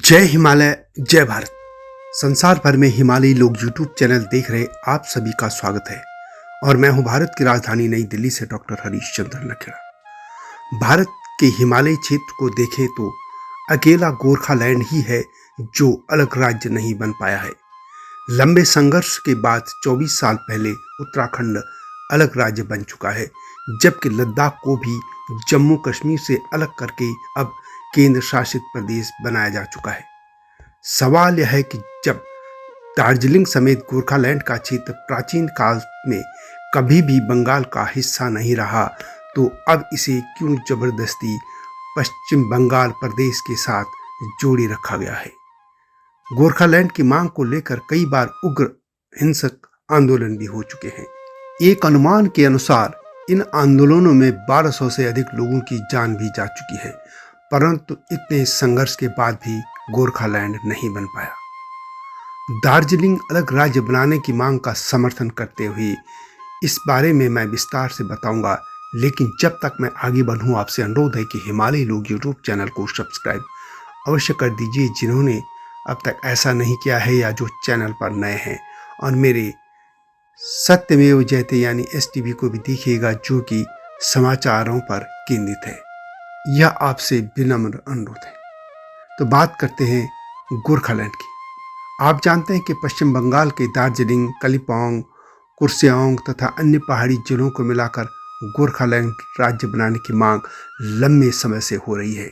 जय हिमालय जय भारत। संसार भर में हिमालयी लोग यूट्यूब चैनल देख रहे आप सभी का स्वागत है और मैं हूं भारत की राजधानी नई दिल्ली से डॉक्टर हरीश चंद्र लखेड़ा। भारत के हिमालयी क्षेत्र को देखें तो अकेला गोरखालैंड ही है जो अलग राज्य नहीं बन पाया है। लंबे संघर्ष के बाद 24 साल पहले उत्तराखंड अलग राज्य बन चुका है, जबकि लद्दाख को भी जम्मू कश्मीर से अलग करके अब केंद्र शासित प्रदेश बनाया जा चुका है। सवाल यह है कि जब दार्जिलिंग समेत गोरखालैंड का क्षेत्र प्राचीन काल में कभी भी बंगाल का हिस्सा नहीं रहा, तो अब इसे क्यों जबरदस्ती पश्चिम बंगाल प्रदेश के साथ जोड़े रखा गया है। गोरखालैंड की मांग को लेकर कई बार उग्र हिंसक आंदोलन भी हो चुके हैं। एक अनुमान के अनुसार इन आंदोलनों में 1200 से अधिक लोगों की जान भी जा चुकी है, परंतु इतने संघर्ष के बाद भी गोरखालैंड नहीं बन पाया। दार्जिलिंग अलग राज्य बनाने की मांग का समर्थन करते हुए इस बारे में मैं विस्तार से बताऊंगा, लेकिन जब तक मैं आगे बढ़ूं आपसे अनुरोध है कि हिमालयी लोग यूट्यूब चैनल को सब्सक्राइब अवश्य कर दीजिए जिन्होंने अब तक ऐसा नहीं किया है या जो चैनल पर नए हैं, और मेरे सत्यमेव जयते यानी STV को भी देखिएगा जो कि समाचारों पर केंद्रित है। यह आपसे विनम्र अनुरोध है। तो बात करते हैं गोरखालैंड की। आप जानते हैं कि पश्चिम बंगाल के दार्जिलिंग, कलिम्पोंग, कुर्सेओंग तथा अन्य पहाड़ी जिलों को मिलाकर गोरखालैंड राज्य बनाने की मांग लंबे समय से हो रही है।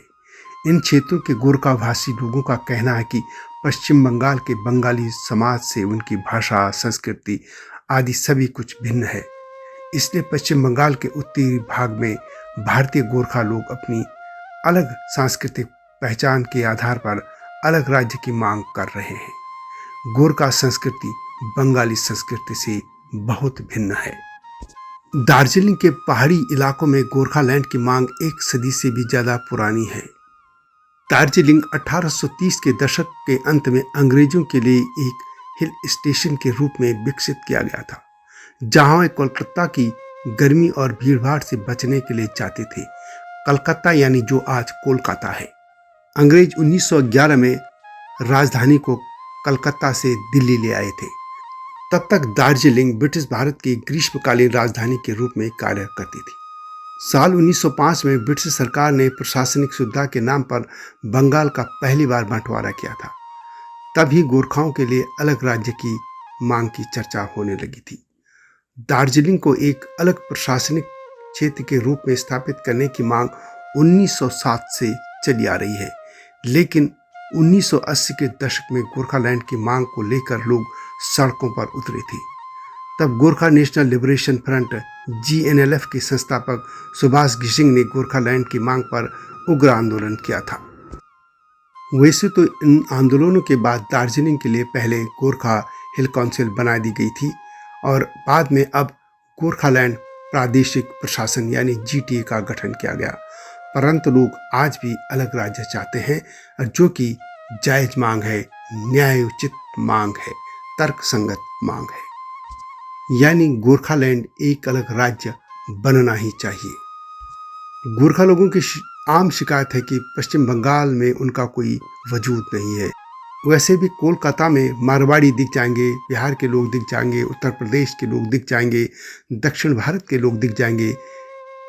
इन क्षेत्रों के गोरखाभाषी लोगों का कहना है कि पश्चिम बंगाल के बंगाली समाज से उनकी भाषा, संस्कृति आदि सभी कुछ भिन्न है। इसलिए पश्चिम बंगाल के उत्तरी भाग में भारतीय गोरखा लोग अपनी अलग सांस्कृतिक पहचान के आधार पर अलग राज्य की मांग कर रहे हैं। गोरखा संस्कृति बंगाली संस्कृति से बहुत भिन्न है। दार्जिलिंग के पहाड़ी इलाकों में गोरखालैंड की मांग एक सदी से भी ज्यादा पुरानी है। दार्जिलिंग 1830 के दशक के अंत में अंग्रेजों के लिए एक हिल स्टेशन के रूप में विकसित किया गया था, जहां वे कोलकाता की गर्मी और भीड़भाड़ से बचने के लिए जाते थे। कलकत्ता यानी जो आज कोलकाता है। अंग्रेज 1911 में राजधानी को कलकत्ता से दिल्ली ले आए थे। तब तक दार्जिलिंग ब्रिटिश भारत की ग्रीष्मकालीन राजधानी के रूप में कार्य करती थी। साल 1905 में ब्रिटिश सरकार ने प्रशासनिक सुविधा के नाम पर बंगाल का पहली बार बंटवारा किया था। तभी गोरखाओं के लिए अलग राज्य की मांग की चर्चा होने लगी थी। दार्जिलिंग को एक अलग प्रशासनिक क्षेत्र के रूप में स्थापित करने की मांग 1907 से चली आ रही है, लेकिन 1980 के दशक में गोरखालैंड की मांग को लेकर लोग सड़कों पर उतरे थे। तब Gorkha national liberation front GNLF के संस्थापक सुभाष घिसिंग ने गोरखालैंड की मांग पर उग्र आंदोलन किया था। वैसे तो इन आंदोलनों के बाद दार्जिलिंग के लिए पहले गोरखा हिल काउंसिल बना दी गई थी और बाद में अब गोरखालैंड प्रादेशिक प्रशासन यानी GTA का गठन किया गया, परंतु लोग आज भी अलग राज्य चाहते हैं, जो कि जायज मांग है, न्यायोचित मांग है, तर्कसंगत मांग है। यानी गोरखालैंड एक अलग राज्य बनना ही चाहिए। गोरखा लोगों की आम शिकायत है कि पश्चिम बंगाल में उनका कोई वजूद नहीं है। वैसे भी कोलकाता में मारवाड़ी दिख जाएंगे, बिहार के लोग दिख जाएंगे, उत्तर प्रदेश के लोग दिख जाएंगे, दक्षिण भारत के लोग दिख जाएंगे,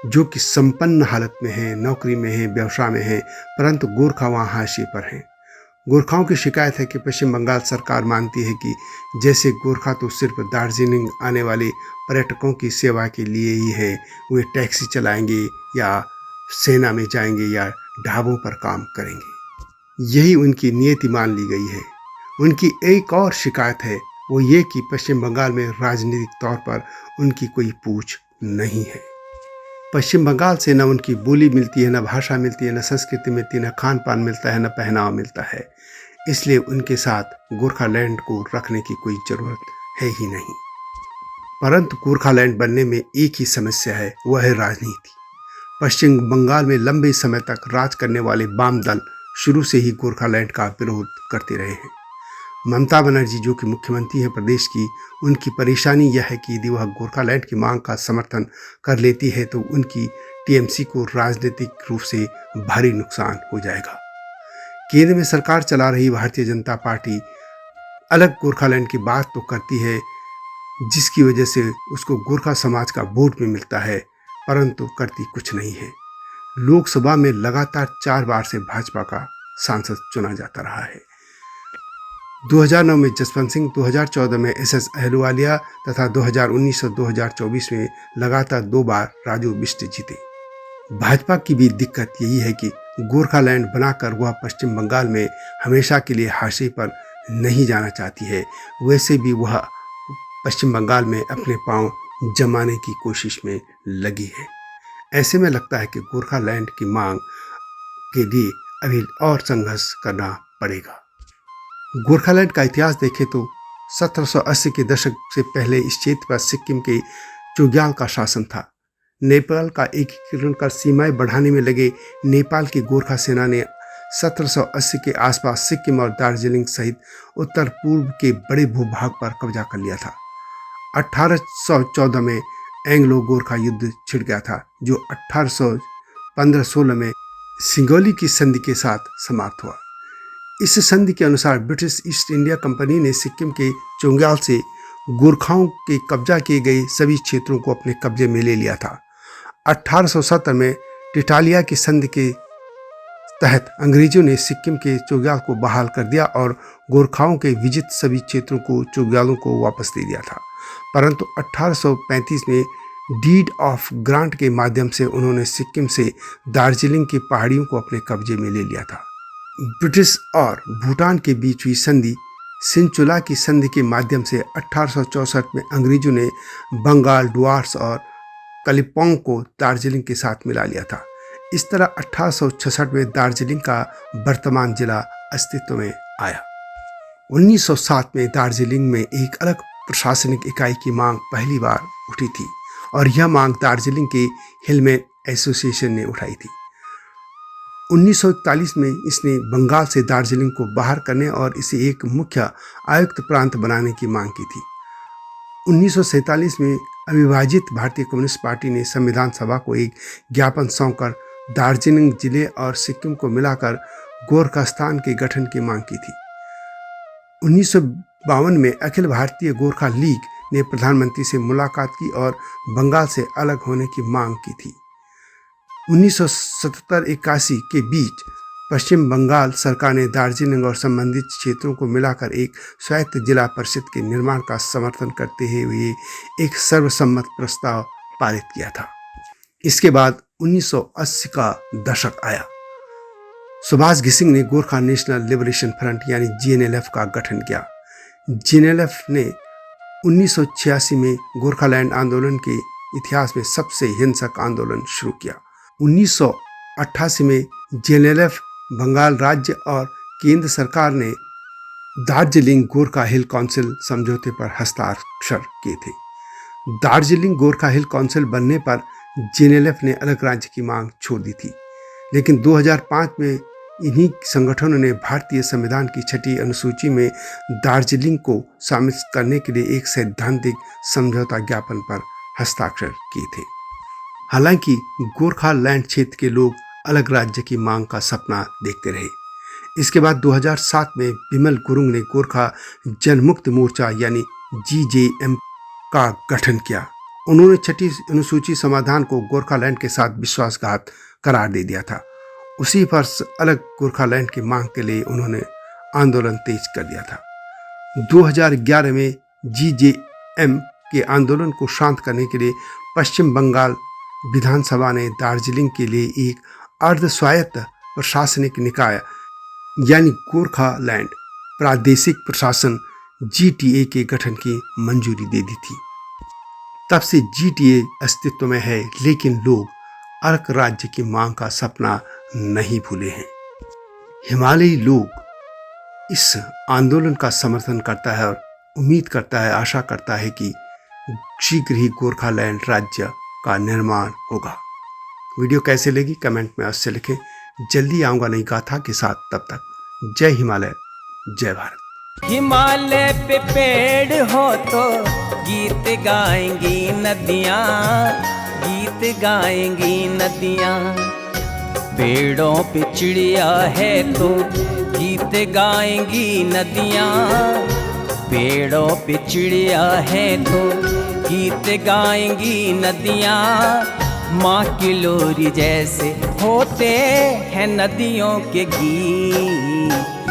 जो कि संपन्न हालत में हैं, नौकरी में हैं, व्यवसाय में हैं, परंतु गोरखा वहाँ हाशिए पर हैं। गोरखाओं की शिकायत है कि पश्चिम बंगाल सरकार मानती है कि जैसे गोरखा तो सिर्फ दार्जिलिंग आने वाले पर्यटकों की सेवा के लिए ही है, वे टैक्सी चलाएंगे या सेना में जाएंगे या ढाबों पर काम करेंगे। यही उनकी नियति मान ली गई है। उनकी एक और शिकायत है, वो ये कि पश्चिम बंगाल में राजनीतिक तौर पर उनकी कोई पूछ नहीं है। पश्चिम बंगाल से न उनकी बोली मिलती है, न भाषा मिलती है, न संस्कृति मिलती है, न खान पान मिलता है, न पहनावा मिलता है। इसलिए उनके साथ गोरखालैंड को रखने की कोई जरूरत है ही नहीं। परंतु गोरखालैंड बनने में एक ही समस्या है, वह है राजनीति। पश्चिम बंगाल में लंबे समय तक राज करने वाले वाम दल शुरू से ही गोरखालैंड का विरोध करते रहे हैं। ममता बनर्जी जो कि मुख्यमंत्री है प्रदेश की, उनकी परेशानी यह है कि यदि वह गोरखालैंड की मांग का समर्थन कर लेती है तो उनकी TMC को राजनीतिक रूप से भारी नुकसान हो जाएगा। केंद्र में सरकार चला रही भारतीय जनता पार्टी अलग गोरखालैंड की बात तो करती है, जिसकी वजह से उसको गोरखा समाज का वोट भी मिलता है, परंतु करती कुछ नहीं है। लोकसभा में लगातार 4 बार से भाजपा का सांसद चुना जाता रहा है। 2009 में जसवंत सिंह, 2014 में SS अहलुवालिया तथा 2019 और 2024 में लगातार 2 बार राजू बिष्ट जीते। भाजपा की भी दिक्कत यही है कि गोरखालैंड बनाकर वह पश्चिम बंगाल में हमेशा के लिए हाशिए पर नहीं जाना चाहती है। वैसे भी वह पश्चिम बंगाल में अपने पांव जमाने की कोशिश में लगी है। ऐसे में लगता है कि गोरखालैंड की मांग के लिए अभी और संघर्ष करना पड़ेगा। गोरखालैंड का इतिहास देखें तो 1780 के दशक से पहले इस क्षेत्र पर सिक्किम के चोग्याल का शासन था। नेपाल का एकीकरण कर सीमाएं बढ़ाने में लगे नेपाल की गोरखा सेना ने 1780 के आसपास सिक्किम और दार्जिलिंग सहित उत्तर पूर्व के बड़े भूभाग पर कब्जा कर लिया था। 1814 में एंग्लो गोरखा युद्ध छिड़ गया था, जो 1815-16 में सिंगोली की संधि के साथ समाप्त हुआ। इस संधि के अनुसार ब्रिटिश ईस्ट इंडिया कंपनी ने सिक्किम के चोग्याल से गोरखाओं के कब्जा किए गए सभी क्षेत्रों को अपने कब्जे में ले लिया था। 1870 में टिटालिया की संधि के तहत अंग्रेजों ने सिक्किम के चोग्याल को बहाल कर दिया और गोरखाओं के विजित सभी क्षेत्रों को चोग्यालों को वापस दे दिया था। परंतु 1835 में डीड ऑफ ग्रांट के माध्यम से उन्होंने सिक्किम से दार्जिलिंग की पहाड़ियों को अपने कब्जे में ले लिया था। ब्रिटिश और भूटान के बीच हुई संधि सिंचुला की संधि के माध्यम से 1864 में अंग्रेजों ने बंगाल, डुआर्स और कलिम्पोंग को दार्जिलिंग के साथ मिला लिया था। इस तरह 1866 में दार्जिलिंग का वर्तमान जिला अस्तित्व में आया। 1907 में दार्जिलिंग में एक अलग प्रशासनिक इकाई की मांग पहली बार उठी थी और यह मांग दार्जिलिंग के हिलमैन एसोसिएशन ने उठाई थी। 1941 में इसने बंगाल से दार्जिलिंग को बाहर करने और इसे एक मुख्य आयुक्त प्रांत बनाने की मांग की थी। 1947 में अविभाजित भारतीय कम्युनिस्ट पार्टी ने संविधान सभा को एक ज्ञापन सौंपकर दार्जिलिंग जिले और सिक्किम को मिलाकर गोरखास्तान के गठन की मांग की थी। 1952 में अखिल भारतीय गोरखा लीग ने प्रधानमंत्री से मुलाकात की और बंगाल से अलग होने की मांग की थी। 1977-81 के बीच पश्चिम बंगाल सरकार ने दार्जिलिंग और संबंधित क्षेत्रों को मिलाकर एक स्वायत्त जिला परिषद के निर्माण का समर्थन करते हुए एक सर्वसम्मत प्रस्ताव पारित किया था। इसके बाद 1980 का दशक आया। सुभाष घिसिंग ने गोरखा नेशनल लिबरेशन फ्रंट यानी GNLF का गठन किया। GNLF ने 1986 में गोरखालैंड आंदोलन के इतिहास में सबसे हिंसक आंदोलन शुरू किया। 1988 में GNLF, बंगाल राज्य और केंद्र सरकार ने दार्जिलिंग गोरखा हिल काउंसिल समझौते पर हस्ताक्षर किए थे। दार्जिलिंग गोरखा हिल काउंसिल बनने पर GNLF ने अलग राज्य की मांग छोड़ दी थी, लेकिन 2005 में इन्हीं संगठनों ने भारतीय संविधान की 6ठी अनुसूची में दार्जिलिंग को शामिल करने के लिए एक सैद्धांतिक समझौता ज्ञापन पर हस्ताक्षर किए थे। हालांकि गोरखालैंड क्षेत्र के लोग अलग राज्य की मांग का सपना देखते रहे। इसके बाद 2007 में बिमल गुरुंग ने गोरखा जनमुक्ति मोर्चा यानी GJM का गठन किया। उन्होंने 6ठी अनुसूची समाधान को गोरखालैंड के साथ विश्वासघात करार दे दिया था। उसी वर्ष अलग गोरखालैंड की मांग के लिए उन्होंने आंदोलन तेज कर दिया था। 2011 में GJM के आंदोलन को शांत करने के लिए पश्चिम बंगाल विधानसभा ने दार्जिलिंग के लिए एक अर्ध स्वायत्त प्रशासनिक निकाय यानी गोरखालैंड प्रादेशिक प्रशासन GTA के गठन की मंजूरी दे दी थी। तब से GTA अस्तित्व में है, लेकिन लोग अलग राज्य की मांग का सपना नहीं भूले हैं। हिमालयी लोग इस आंदोलन का समर्थन करता है और उम्मीद करता है, आशा करता है कि शीघ्र ही गोरखालैंड राज्य का निर्माण होगा। वीडियो कैसे लगी कमेंट में अवश्य लिखें। जल्दी आऊँगा नई गाथा के साथ, तब तक जय हिमालय, जय भारत। हिमालय पे पेड़ हो तो गीत गाएंगी नदियाँ, गीत गाएंगी नदियाँ। पेड़ों पे चिड़िया है तो गीत गाएंगी नदियाँ। पेड़ों पे चिड़िया है तो गीत गाएंगी नदियाँ। माँ की लोरी जैसे होते हैं नदियों के गीत।